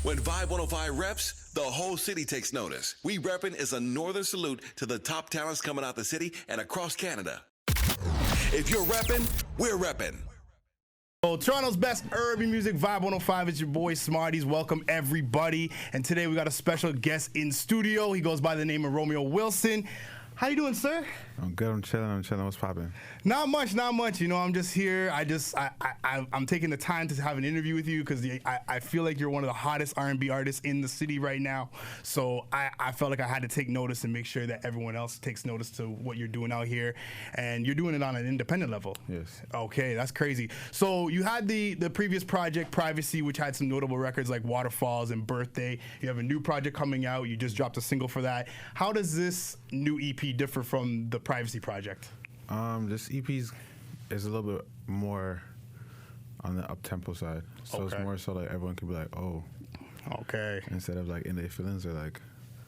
When VIBE105 reps, the whole city takes notice. We Reppin' is a northern salute to the top talents coming out the city and across Canada. If you're reppin', we're reppin'. So Toronto's best urban music, VIBE105. It's your boy Smartiez. Welcome everybody. And today we got a special guest in studio. He goes by the name of Romeyo Wilson. How you doing, sir? I'm good. I'm chilling. What's popping? Not much. You know, I'm just here. I'm taking the time to have an interview with you because I feel like you're one of the hottest R&B artists in the city right now. So I felt like I had to take notice and make sure that everyone else takes notice to what you're doing out here. And you're doing it on an independent level. Yes. Okay, that's crazy. So you had the previous project, Privacy, which had some notable records like Waterfalls and Birthday. You have a new project coming out. You just dropped a single for that. How does this new EP differ from the Privacy project? This EP is a little bit more on the Uptempo side. So It's more so like everyone can be like, oh. Okay. Instead of like in their feelings or like,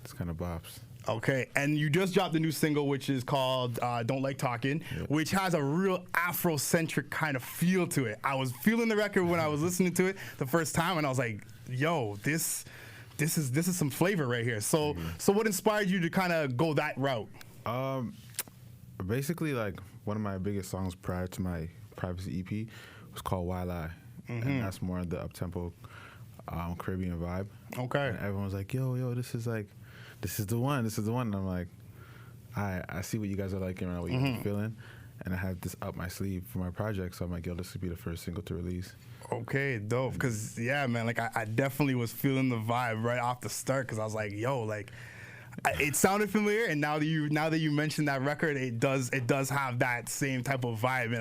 it's kind of bops. Okay, and you just dropped a new single, which is called Don't Like Talking, which has a real Afrocentric kind of feel to it. I was feeling the record when I was listening to it the first time, and I was like, yo, this is some flavor right here. So what inspired you to kind of go that route? Basically, like, one of my biggest songs prior to my Privacy EP was called Why Lie. And that's more of the Uptempo Caribbean vibe. Okay. And everyone was like, yo, this is the one. And I'm like, I see what you guys are liking right now, what you guys are feeling. And I have this up my sleeve for my project, so I'm like, yo, this would be the first single to release. Okay, dope. Because, yeah, man, like, I definitely was feeling the vibe right off the start because I was like, yo, like, it sounded familiar, and now that you mentioned that record, it does have that same type of vibe,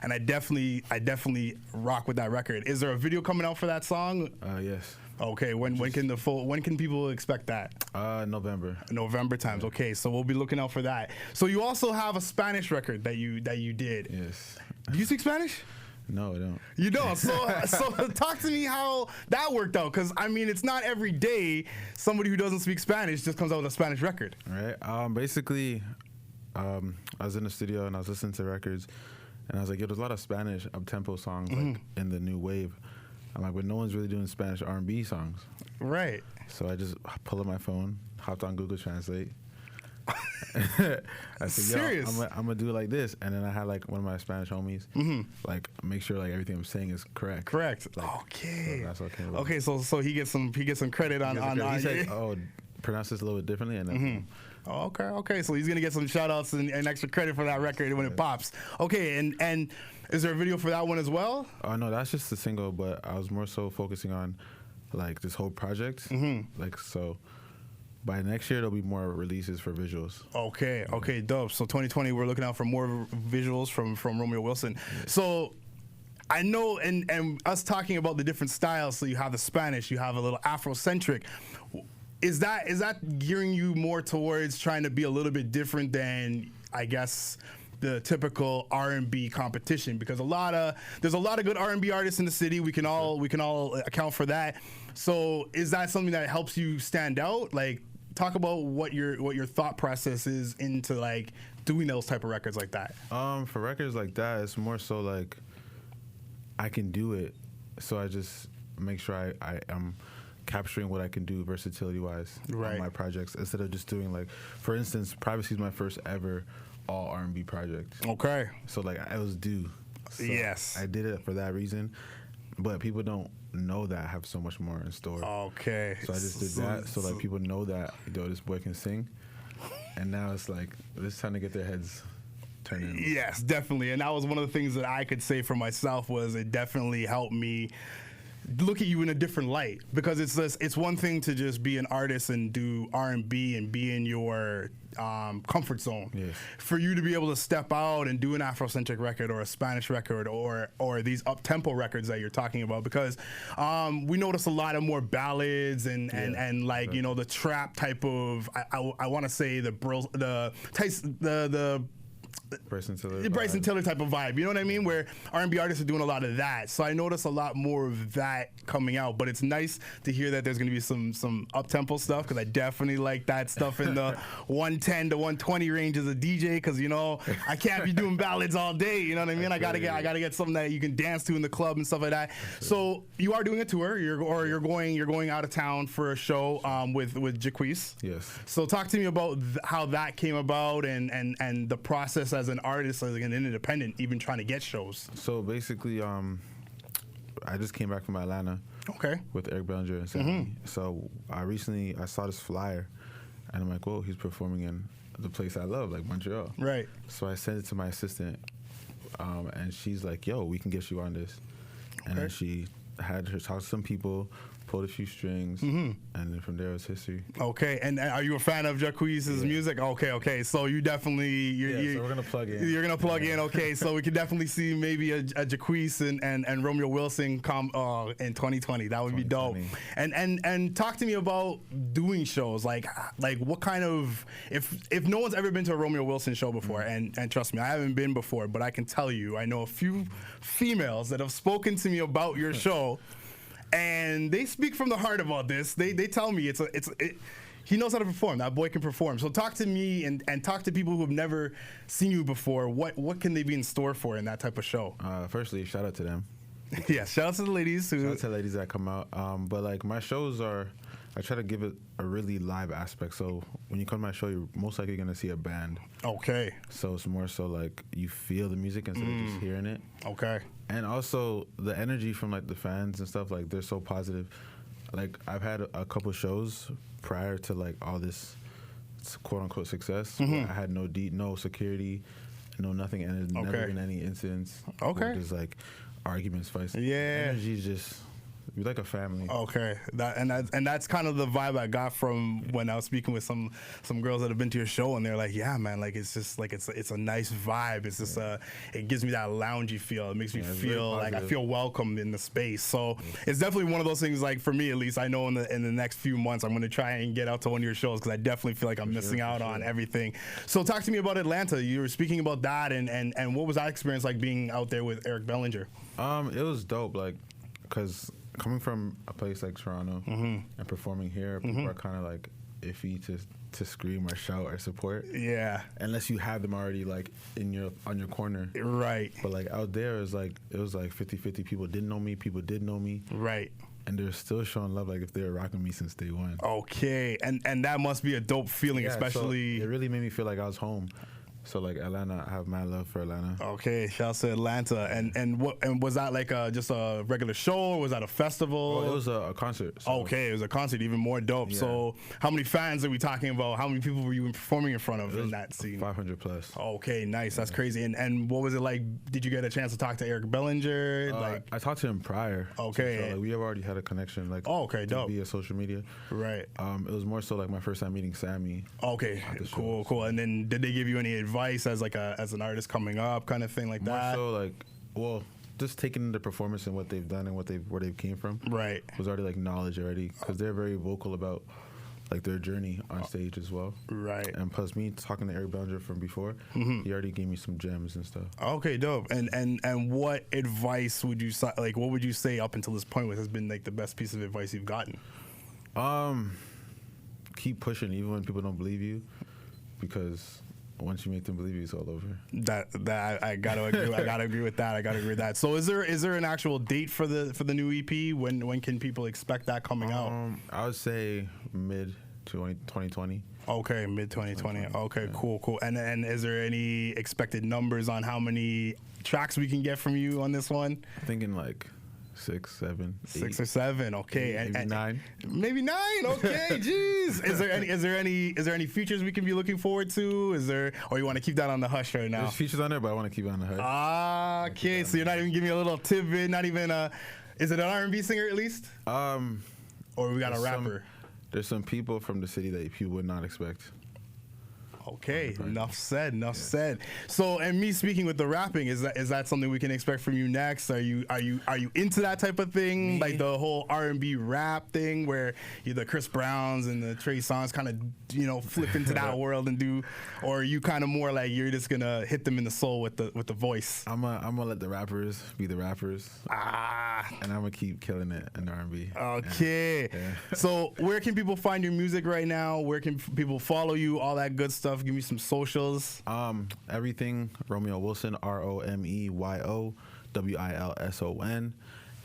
and I definitely rock with that record. Is there a video coming out for that song? Yes. Okay, when can people expect that? November. November times. Yeah. Okay, so we'll be looking out for that. So you also have a Spanish record that you did. Yes. Do you speak Spanish? No, I don't. You don't. So talk to me how that worked out, because I mean, it's not every day somebody who doesn't speak Spanish just comes out with a Spanish record. Right. Basically, I was in the studio and I was listening to records, and I was like, yo, there's a lot of Spanish up-tempo songs like in the new wave. I'm like, but no one's really doing Spanish R&B songs. Right. So I just pulled up my phone, hopped on Google Translate. I said, yo, I'm gonna do it like this, and then I had like one of my Spanish homies, like make sure like everything I'm saying is correct. Like, okay. So that's okay. Okay, so he gets some credit on. He said, oh, pronounce this a little bit differently, and then. Okay. So he's gonna get some shout outs and extra credit for that record when it pops. Okay, and is there a video for that one as well? Oh no, that's just the single, but I was more so focusing on like this whole project. Like, so by next year there'll be more releases for visuals. Okay, dope. So 2020 we're looking out for more visuals from Romeyo Wilson. Yeah. So I know, and us talking about the different styles, so you have the Spanish, you have a little Afrocentric. Is that gearing you more towards trying to be a little bit different than, I guess, the typical R&B competition? Because there's a lot of good R&B artists in the city. We can all account for that. So is that something that helps you stand out? Like, talk about what your thought process is into like doing those type of records like that. For records like that, it's more so like I can do it, so I just make sure I am capturing what I can do versatility-wise on my projects, instead of just doing like, for instance, Privacy is my first ever all R&B project. Okay. So like I was due. So yes. I did it for that reason, but people don't know that I have so much more in store. Okay. So I just did that so like people know that, yo, this boy can sing, and now it's like it's time to get their heads turning. Yes, definitely. And that was one of the things that I could say for myself, was it definitely helped me look at you in a different light, because it's one thing to just be an artist and do R&B and be in your comfort zone. Yes. For you to be able to step out and do an Afrocentric record or a Spanish record or these up-tempo records that you're talking about, because we notice a lot of more ballads and like, you know, the trap type of, I want to say the Bryson Tiller. Bryson Tiller type of vibe, you know what I mean? Where R&B artists are doing a lot of that. So I notice a lot more of that coming out. But it's nice to hear that there's going to be some up-tempo stuff, because I definitely like that stuff in the 110 to 120 range as a DJ, because, you know, I can't be doing ballads all day, you know what I mean? I gotta get something that you can dance to in the club and stuff like that. So you are doing a tour, you're going out of town for a show with Jacquees. Yes. So talk to me about how that came about and the process as an artist, as an independent, even trying to get shows. So basically, I just came back from Atlanta. Okay. With Eric Bellinger and Sammy. So I saw this flyer, and I'm like, whoa, he's performing in the place I love, like Montreal. Right. So I sent it to my assistant, and she's like, yo, we can get you on this. Okay. And then she had her talk to some people, pulled a few strings, and then from there it was history. Okay, and are you a fan of Jacquees' music? Okay. So you definitely so we're gonna plug in. You're gonna plug in. Okay, so we could definitely see maybe a Jacquees and Romeyo Wilson come in 2020. That would be dope. And talk to me about doing shows. Like what kind of, if no one's ever been to a Romeyo Wilson show before, and trust me, I haven't been before, but I can tell you, I know a few females that have spoken to me about your show. And they speak from the heart about this. They tell me he knows how to perform. That boy can perform. So talk to me and talk to people who have never seen you before. What can they be in store for in that type of show? Firstly, shout out to them. Yeah, shout out to the ladies. Shout out to the ladies that come out. But like my shows I try to give it a really live aspect. So when you come to my show, you're most likely gonna see a band. Okay. So it's more so like you feel the music instead of just hearing it. Okay. And also the energy from like the fans and stuff, like they're so positive. Like I've had a couple shows prior to like all this quote unquote success. Where I had no security, no nothing, and there's never been any incidents. Okay. There's like arguments, fights. Yeah. Energy's just. We're like a family. Okay, that's kind of the vibe I got from when I was speaking with some girls that have been to your show, and they're like, yeah, man, like it's just like it's a nice vibe. It's just it gives me that loungy feel. It makes me feel like I feel welcomed in the space. So it's definitely one of those things. Like for me, at least, I know in the next few months, I'm gonna try and get out to one of your shows because I definitely feel like I'm missing out on everything. So talk to me about Atlanta. You were speaking about that, and what was that experience like being out there with Eric Bellinger? It was dope, like because. Coming from a place like Toronto and performing here, people are kind of like iffy to scream or shout or support. Yeah. Unless you have them already like on your corner. Right. But like out there, it was like 50-50. People didn't know me. People did know me. Right. And they're still showing love, like if they were rocking me since day one. Okay. And that must be a dope feeling, especially. So it really made me feel like I was home. So like Atlanta, I have mad love for Atlanta. Okay, shout out to Atlanta. And was that like just a regular show, or was that a festival? Oh, it was a concert. So. Okay, it was a concert, even more dope. Yeah. So how many fans are we talking about? How many people were you performing in front of in that scene? 500 plus. Okay, nice. That's crazy. And what was it like? Did you get a chance to talk to Eric Bellinger? I talked to him prior. Okay. So, like, we have already had a connection. Like, okay, dope. Via social media. Right. It was more so like my first time meeting Sammy. Okay, cool. And then did they give you any advice as like as an artist coming up, kind of thing like that? More so like, well, just taking the performance and what they've done and where they came from. Right. Was already like knowledge already, because they're very vocal about like their journey on stage as well. Right. And plus me talking to Eric Bellinger from before, he already gave me some gems and stuff. Okay, dope. And what advice would you like? What would you say up until this point has been like the best piece of advice you've gotten? Keep pushing even when people don't believe you, because once you make them believe you, it's all over. That I gotta agree. I gotta agree with that. So is there an actual date for the new EP? When can people expect that coming out? I would say mid 2020. Okay, mid 2020. Okay, cool. And is there any expected numbers on how many tracks we can get from you on this one? I'm thinking like 6, 7, 8. 6 or 7, okay. Maybe 9. Maybe 9, okay. Jeez. Is there any features we can be looking forward to? Or you want to keep that on the hush right now? There's features on there, but I want to keep it on the hush. Okay, so you're not even giving me a little tidbit, not even is it an R&B singer at least? Or we got a rapper? There's some people from the city that you would not expect. Okay, enough said. So, and me speaking with the rapping, is that something we can expect from you next? Are you into that type of thing, like the whole R&B rap thing, where you the Chris Browns and the Trey Songz kind of flip into that world and do, or are you kind of more like you're just gonna hit them in the soul with the voice? I'm gonna let the rappers be the rappers. And I'm gonna keep killing it in R&B. Okay. Yeah. So where can people find your music right now? Where can people follow you? All that good stuff. Give me some socials. Everything Romeyo Wilson, ROMEYO WILSON.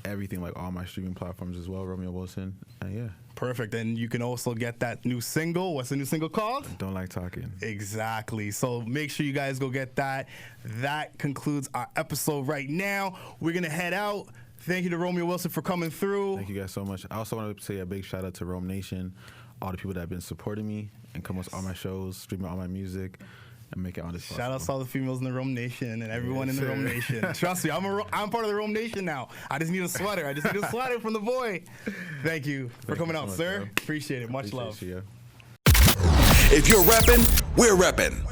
Everything, like all my streaming platforms as well, Romeyo Wilson. And yeah. Perfect. And you can also get that new single. What's the new single called? Don't Like Talking. Exactly. So make sure you guys go get that. That concludes our episode right now. We're going to head out. Thank you to Romeyo Wilson for coming through. Thank you guys so much. I also want to say a big shout out to Rome Nation, all the people that have been supporting me and coming to all my shows, streaming all my music, and making all this possible. Shout out to all the females in the Rome Nation and everyone in the Rome Nation. Trust me, I'm part of the Rome Nation now. I just need a sweater. I just need a sweater from the boy. Thank you for coming out, sir. Appreciate it. Much love. If you're repping, we're repping.